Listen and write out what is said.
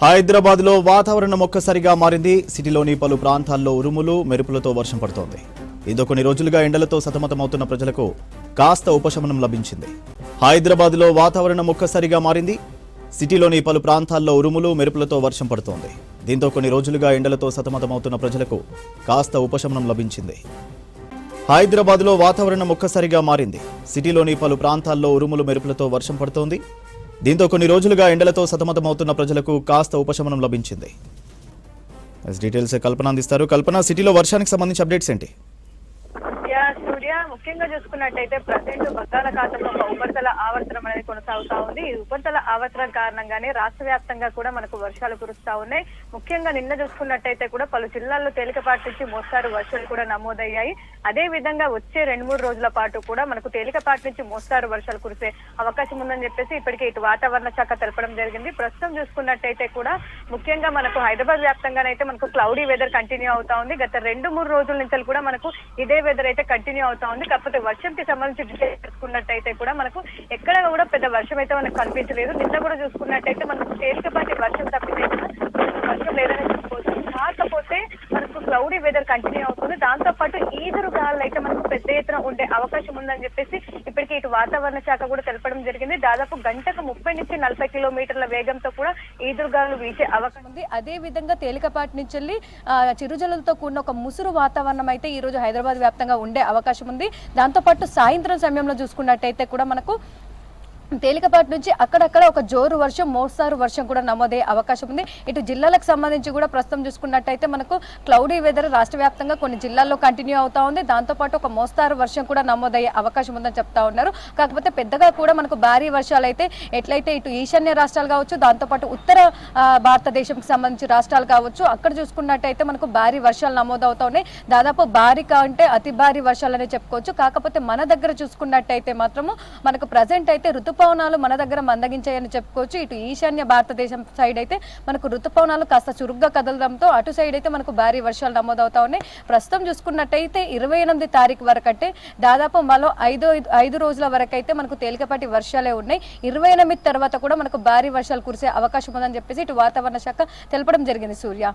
హైదరాబాద్ లో వాతావరణం ఒక్కసారిగా మారింది. సిటీలోని పలు ప్రాంతాల్లో ఉరుములు మెరుపులతో వర్షం పడుతోంది. దీంతో కొన్ని రోజులుగా ఎండలతో సతమతమవుతున్న ప్రజలకు కాస్త ఉపశమనం లభించింది. హైదరాబాద్ లో వాతావరణం ఒక్కసారిగా మారింది. సిటీలోని పలు ప్రాంతాల్లో ఉరుములు మెరుపులతో వర్షం పడుతోంది. దీంతో కొన్ని రోజులుగా ఎండలతో సతమతమవుతున్న ప్రజలకు కాస్త ఉపశమనం లభించింది. హైదరాబాద్ లో వాతావరణం ఒక్కసారిగా మారింది. సిటీలోని పలు ప్రాంతాల్లో ఉరుములు మెరుపులతో వర్షం పడుతోంది. దీంతో కొన్ని రోజులుగా ఎండలతో సతమతమవుతున్న ప్రజలకు కాస్త ఉపశమనం లభించింది. డీటెయిల్స్ కల్పన అందిస్తారు. కల్పన, సిటీలో వర్షానికి సంబంధించి అప్డేట్స్ ఏంటి? సూర్య, ముఖ్యంగా చూసుకున్నట్టయితే ప్రజెంట్ బంగాళాఖాతంలో ఒక ఉపరితల ఆవర్తనం అనేది కొనసాగుతా ఉంది. ఈ ఉపరితల ఆవర్తనం కారణంగానే రాష్ట్ర వ్యాప్తంగా కూడా మనకు వర్షాలు కురుస్తా ఉన్నాయి. ముఖ్యంగా నిన్న చూసుకున్నట్టయితే కూడా పలు జిల్లాల్లో తేలికపాటి నుంచి మోస్తారు వర్షాలు కూడా నమోదయ్యాయి. అదే విధంగా వచ్చే 2-3 రోజుల పాటు కూడా మనకు తేలికపాటి నుంచి మోస్తారు వర్షాలు కురిసే అవకాశం ఉందని చెప్పేసి ఇప్పటికే ఇటు వాతావరణ శాఖ తెలపడం జరిగింది. ప్రస్తుతం చూసుకున్నట్టయితే కూడా ముఖ్యంగా మనకు హైదరాబాద్ వ్యాప్తంగానైతే మనకు క్లౌడీ వెదర్ కంటిన్యూ అవుతా ఉంది. గత 2-3 రోజుల నుంచి కూడా మనకు ఇదే వెదర్ అయితే కంటిన్యూ అవుతా ఉంది. కాకపోతే వర్షంకి సంబంధించి డీటెయిల్స్ చూసుకున్నట్టయితే కూడా మనకు ఎక్కడ కూడా పెద్ద వర్షం అయితే మనకు కనిపించలేదు. నిన్న కూడా చూసుకున్నట్టయితే మనకు తేలికపాటి వర్షం తప్పితే వర్షం లేదని చెప్పుకోవచ్చు. కాకపోతే మనకు క్లౌడీ వెదర్ కంటిన్యూ అవుతుంది. దాంతో పాటు ఈదురు గాలులు అయితే మనకు పెద్ద ఎత్తున ఉండే అవకాశం ఉందని చెప్పేసి ఇప్పటికీ ఇటు వాతావరణ శాఖ కూడా తెలపడం జరిగింది. దాదాపు గంటకు 30 నుంచి 40 కిలోమీటర్ల వేగంతో కూడా ఈదురు గాలులు వీచే అవకాశం ఉంది. అదే విధంగా తేలికపాటి నుంచి వెళ్ళి చిరుజల్లులతో కూడిన ఒక ముసురు వాతావరణం అయితే ఈ రోజు హైదరాబాద్ వ్యాప్తంగా ఉండే అవకాశం ఉంది. దాంతో పాటు సాయంత్రం సమయంలో చూసుకున్నట్టయితే కూడా మనకు తేలికపాటి నుంచి అక్కడక్కడ ఒక జోరు వర్షం, మోస్తారు వర్షం కూడా నమోదయ్యే అవకాశం ఉంది. ఇటు జిల్లాలకు సంబంధించి కూడా ప్రస్తుతం చూసుకున్నట్టయితే మనకు క్లౌడీ వెదర్ రాష్ట్ర వ్యాప్తంగా కొన్ని జిల్లాల్లో కంటిన్యూ అవుతా ఉంది. దాంతోపాటు ఒక మోస్తారు వర్షం కూడా నమోదయ్యే అవకాశం ఉందని చెప్తా ఉన్నారు. కాకపోతే పెద్దగా కూడా మనకు భారీ వర్షాలు అయితే ఎట్లయితే ఇటు ఈశాన్య రాష్ట్రాలు కావచ్చు, దాంతోపాటు ఉత్తర భారతదేశంకి సంబంధించి రాష్ట్రాలు కావచ్చు, అక్కడ చూసుకున్నట్టయితే మనకు భారీ వర్షాలు నమోదవుతా ఉన్నాయి. దాదాపు భారీ కంటే అతి భారీ వర్షాలు అనే చెప్పుకోవచ్చు. కాకపోతే మన దగ్గర చూసుకున్నట్టయితే మాత్రము మనకు ప్రజెంట్ అయితే ఋతుపవనాలు మన దగ్గర మందగించాయని చెప్పుకోవచ్చు. ఇటు ఈశాన్య భారతదేశం సైడ్ అయితే మనకు ఋతుపవనాలు కాస్త చురుగ్గా కదలడంతో అటు సైడ్ అయితే మనకు భారీ వర్షాలు నమోదవుతా ఉన్నాయి. ప్రస్తుతం చూసుకున్నట్టయితే 28 తారీఖు వరకు అంటే దాదాపు మరో 5 రోజుల వరకు అయితే మనకు తేలికపాటి వర్షాలే ఉన్నాయి. 28 తర్వాత కూడా మనకు భారీ వర్షాలు కురిసే అవకాశం ఉందని చెప్పేసి ఇటు వాతావరణ శాఖ తెలపడం జరిగింది. సూర్య.